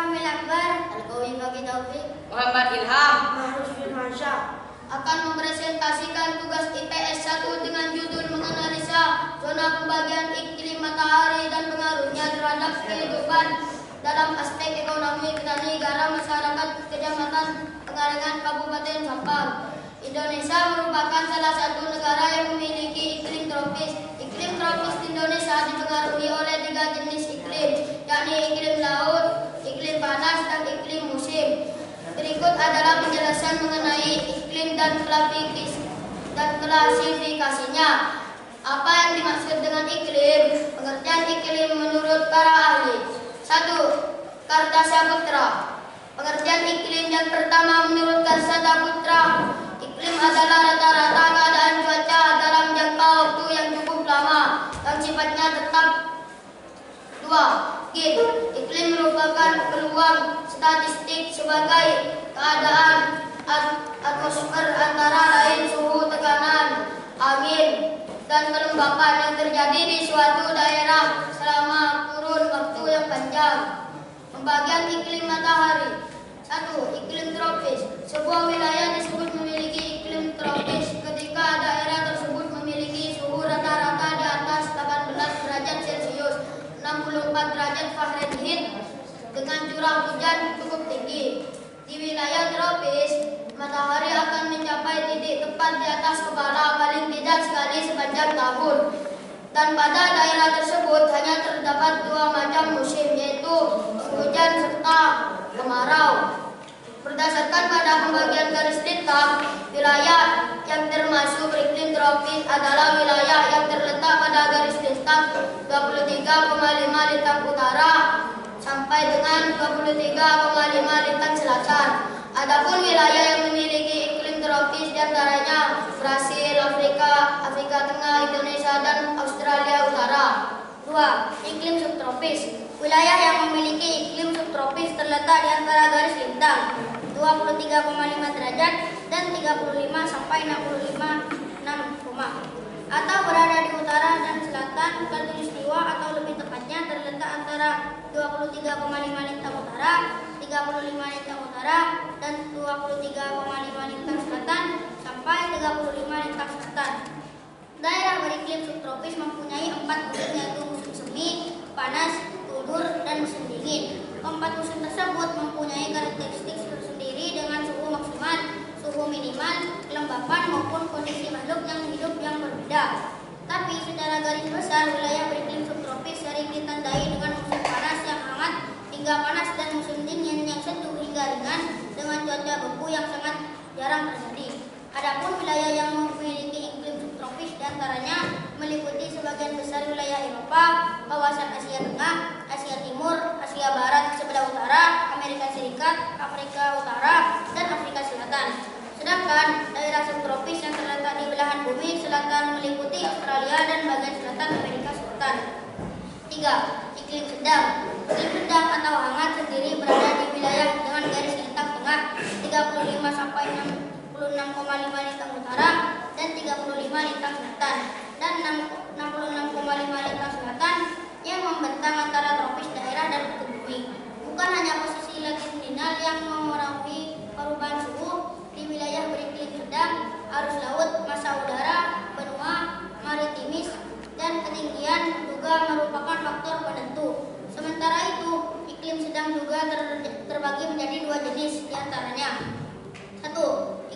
Fahmi Akbar, Al-Qawi Bagi Taufik, Muhammad Ilham, Mahrus Firmansyah akan mempresentasikan tugas IPS 1 dengan judul menganalisa zona pembagian iklim matahari dan pengaruhnya terhadap kehidupan dalam aspek ekonomi, petani, garam, masyarakat Kecamatan Pengalengan, Kabupaten Sampang. Indonesia merupakan salah satu negara yang memiliki iklim tropis. Iklim tropis di Indonesia dipengaruhi oleh 3 jenis iklim, yakni iklim laut, iklim panas, dan iklim musim. Berikut adalah penjelasan mengenai iklim dan klasifikasinya. Apa yang dimaksud dengan iklim? Pengertian iklim menurut para ahli. 1. Kartasya Putra. Pengertian iklim yang pertama menurut Kartasya Putra, iklim adalah rata-rata keadaan cuaca dalam jangka waktu yang cukup lama dan sifatnya tetap. 2. GIT. Iklim merupakan peluang statistik sebagai keadaan atmosfer antara lain suhu, tekanan, angin, dan kelembapan yang terjadi di suatu daerah selama kurun waktu yang panjang. Pembagian iklim matahari. 1. Iklim tropis. Sebuah wilayah disebut memiliki iklim tropis ketika daerah tersebut memiliki suhu rata-rata di atas 18 derajat Celcius, 64 derajat Fahrenheit, dengan curah hujan cukup tinggi. Di wilayah tropis, matahari akan mencapai titik tepat di atas kepala paling tidak sekali sepanjang tahun. Dan pada daerah tersebut hanya terdapat 2 macam musim, yaitu penghujan serta kemarau. Berdasarkan pada pembagian garis lintang, wilayah yang termasuk iklim tropis adalah wilayah yang terletak pada garis lintang 23,5 lintang utara sampai dengan 23,5 lintang selatan. Adapun wilayah yang memiliki iklim tropis diantaranya Brasil, Afrika Tengah, Indonesia, dan Australia Utara. 2. Iklim subtropis. Wilayah yang memiliki iklim subtropis terletak di antara garis lintang 23,5 derajat dan 35 sampai 65,6, atau berada di utara dan selatan khatulistiwa, atau lebih tepatnya terletak antara 23,5 lintang utara, 35 lintang utara, dan 23,5 lintang selatan sampai 35 lintang selatan. Daerah beriklim subtropis mempunyai 4 musim, yaitu musim semi, panas, gugur, dan musim dingin. Keempat musim tersebut mempunyai karakteristik tersendiri dengan suhu maksimal, suhu minimal, kelembapan, maupun kondisi makhluk yang hidup yang berbeda. Tapi secara garis besar, wilayah beriklim subtropis sering ditandai dengan musim panas yang hangat hingga panas dan musim dingin yang sejuk hingga ringan dengan cuaca beku yang sangat jarang terjadi. Adapun wilayah yang memiliki iklim subtropis diantaranya meliputi sebagian besar wilayah Eropa, kawasan Asia Tengah, Asia Timur, Asia Barat sebelah utara, Amerika Serikat, Afrika Utara, dan Afrika Selatan. Sedangkan daerah subtropis yang terletak di belahan bumi selatan meliputi Australia dan bagian selatan Amerika Selatan. 3. Iklim sedang. Iklim sedang atau hangat sendiri berada di wilayah dengan garis lintang tengah 35 sampai 66,5 lintang utara dan 35 lintang selatan dan 66,5 lintang selatan yang membentang antara tropis daerah dan kutub bumi. Bukan hanya posisi latitudinal yang memengaruhi perubahan suhu di wilayah beriklim sedang, arus laut, massa udara, benua, maritimis, dan ketinggian juga merupakan faktor penentu. Sementara itu, iklim sedang juga terbagi menjadi 2 jenis, diantaranya 1.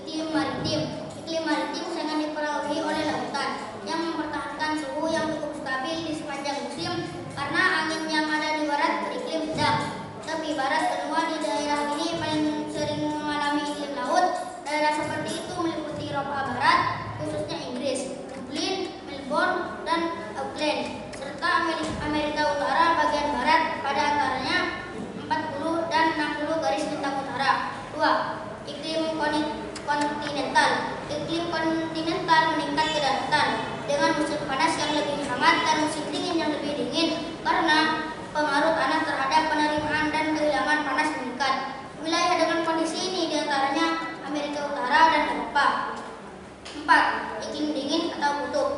Iklim maritim. Iklim maritim sangat dipengaruhi oleh lautan yang mempertahankan suhu yang cukup stabil di sepanjang musim karena angin yang ada di barat beriklim sedang. Tepi barat benua di daerah ini paling sering mengalami iklim laut. Daerah seperti itu meliputi Eropa Barat, khususnya Inggris, Dublin, Melbourne, dan Auckland, serta Amerika Utara bagian barat pada antaranya 40 dan 60 garis lintang utara. 2. Iklim kontinental. Iklim kontinental meningkat ke daratan dengan musim panas yang lebih hangat dan musim dingin yang lebih dingin karena pengaruh tanah terhadap penerimaan dan kehilangan panas meningkat. Wilayah dengan kondisi ini diantaranya Amerika Utara dan Eropa. 4. Iklim dingin atau kutub.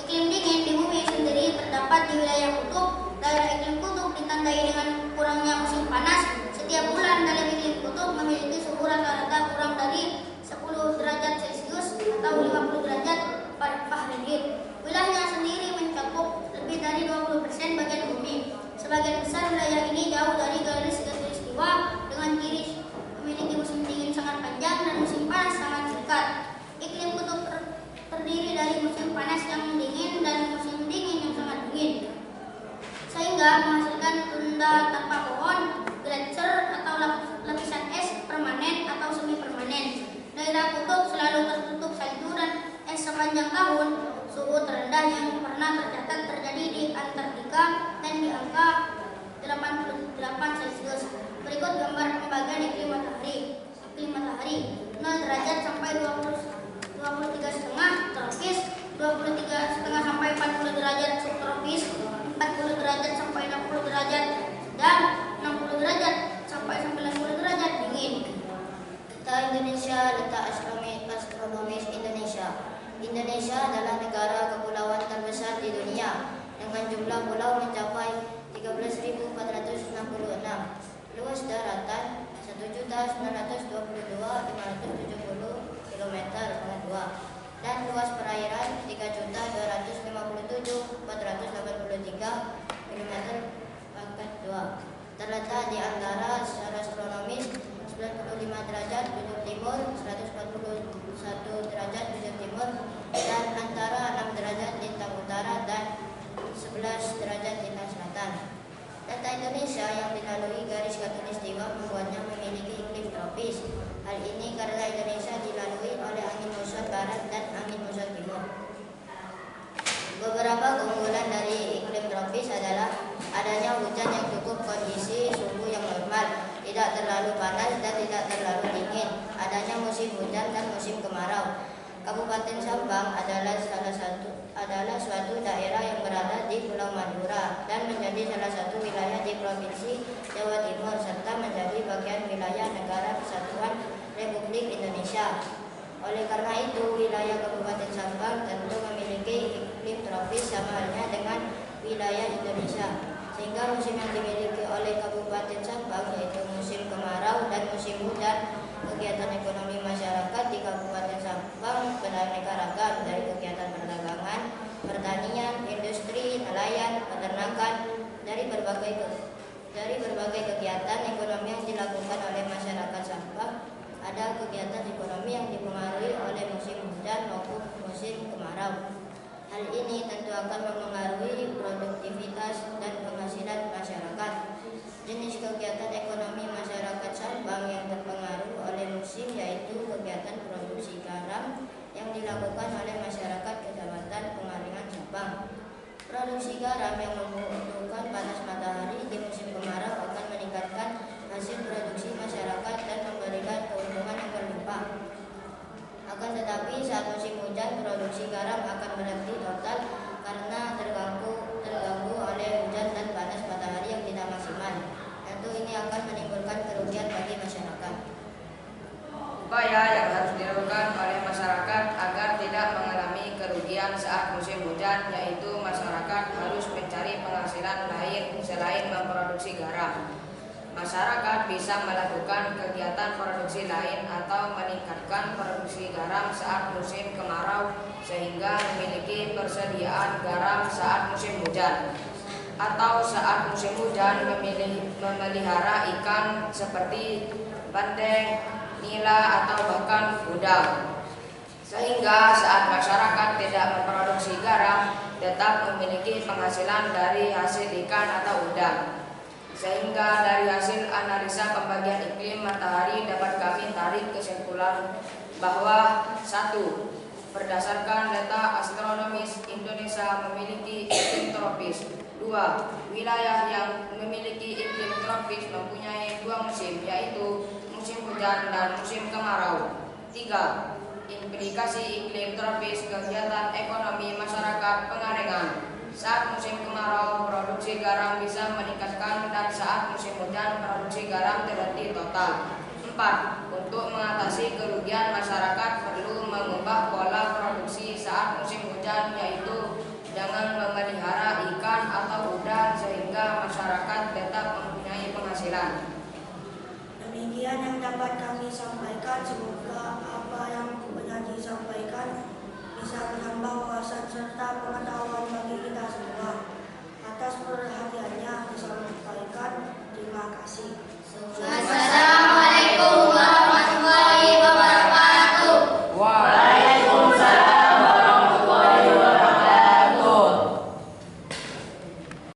Iklim dingin di bumi sendiri terdapat di wilayah kutub. Daerah iklim kutub ditandai dengan kurangnya musim panas setiap Setiap bulan dalam iklim kutub memiliki suhu rata-rata kurang dari 10 derajat Celcius atau 50 derajat Fahrenheit. Wilayahnya sendiri mencakup lebih dari 20% bagian bumi. Sebagian besar wilayah ini jauh dari garis khatulistiwa dengan ciri memiliki musim dingin sangat panjang dan musim panas sangat singkat. Iklim kutub terdiri dari musim panas yang dingin dan musim dingin yang sangat dingin, sehingga menghasilkan tunda tanpa pohon, gletser atau lapisan es permanen atau semi permanen. Daerah kutub selalu tertutup salju dan es sepanjang tahun. Suhu terendah yang pernah tercatat terjadi di Antartika dan di angka 88 Celcius. Berikut gambar pembagian iklim matahari. Iklim matahari 0 derajat sampai 23,5 tropis, 23,5 sampai 40 derajat subtropis, 40 derajat sampai 60 derajat dan 60 derajat sampai 90 derajat dingin. Peta Indonesia, letak astronomis Indonesia. Indonesia adalah negara kepulauan terbesar di dunia dengan jumlah pulau mencapai 13.466, luas daratan 1.922.570 km dengan 2, dan luas perairan 3.257.483 km pangkat 2. Terletak di antara secara astronomis 95 derajat bujur timur, 141 derajat bujur timur, dan antara 6 derajat lintang utara dan 11 derajat lintang selatan. Data Indonesia yang dilalui garis khatulistiwa membuatnya memiliki iklim tropis. Hal ini karena Indonesia dilalui oleh angin muson barat dan angin muson timur. Beberapa keunggulan dari iklim tropis adalah adanya hujan yang cukup, kondisi suhu yang normal, tidak terlalu panas dan tidak terlalu dingin, adanya musim hujan dan musim kemarau. Kabupaten Sampang adalah suatu daerah yang berada di Pulau Madura dan menjadi salah satu wilayah di Provinsi Jawa Timur serta menjadi bagian wilayah Negara Kesatuan Republik Indonesia. Oleh karena itu, wilayah Kabupaten Sampang tentu memiliki iklim tropis sama halnya dengan wilayah Indonesia, sehingga musim yang dimiliki oleh Kabupaten Sampang yaitu musim kemarau dan musim hujan. Kegiatan ekonomi masyarakat di Kabupaten Sampang beraneka ragam, dari kegiatan perdagangan, pertanian, industri, nelayan, peternakan. Dari berbagai kegiatan ekonomi yang dilakukan oleh masyarakat Sampang, ada kegiatan ekonomi yang dipengaruhi oleh musim hujan maupun musim kemarau. Hal ini tentu akan mempengaruhi produktivitas dan penghasilan masyarakat. Jenis kegiatan ekonomi masyarakat Sampang yang terpengaruh oleh musim yaitu kegiatan produksi garam yang dilakukan oleh masyarakat Kecamatan Pengaringan Sampang. Produksi garam yang membutuhkan panas matahari di musim kemarau akan meningkatkan hasil produksi masyarakat dan memberikan keuntungan yang berlimpah. Akan tetapi saat musim hujan produksi garam akan berhenti total karena terganggu oleh hujan dan panas matahari yang tidak maksimal. Tentu ini akan menimbulkan kerugian bagi masyarakat. Upaya yang harus dilakukan oleh masyarakat agar tidak mengalami kerugian saat musim hujan yaitu masyarakat harus mencari penghasilan lain selain memproduksi garam. Masyarakat bisa melakukan kegiatan produksi lain atau meningkatkan produksi garam saat musim kemarau sehingga memiliki persediaan garam saat musim hujan. Atau saat musim hujan memelihara ikan seperti bandeng, nila atau bahkan udang. Sehingga saat masyarakat tidak memproduksi garam tetap memiliki penghasilan dari hasil ikan atau udang. Sehingga dari hasil analisa pembagian iklim matahari dapat kami tarik kesimpulan bahwa 1. Berdasarkan data astronomis, Indonesia memiliki iklim tropis. 2. Wilayah yang memiliki iklim tropis mempunyai 2 musim, yaitu musim hujan dan musim kemarau. 3. Implikasi iklim tropis kegiatan ekonomi masyarakat Pengaringan. Saat musim kemarau, produksi garam bisa meningkatkan dan saat musim hujan, produksi garam terhenti total. 4. Untuk mengatasi kerugian masyarakat perlu mengubah pola produksi saat musim hujan, yaitu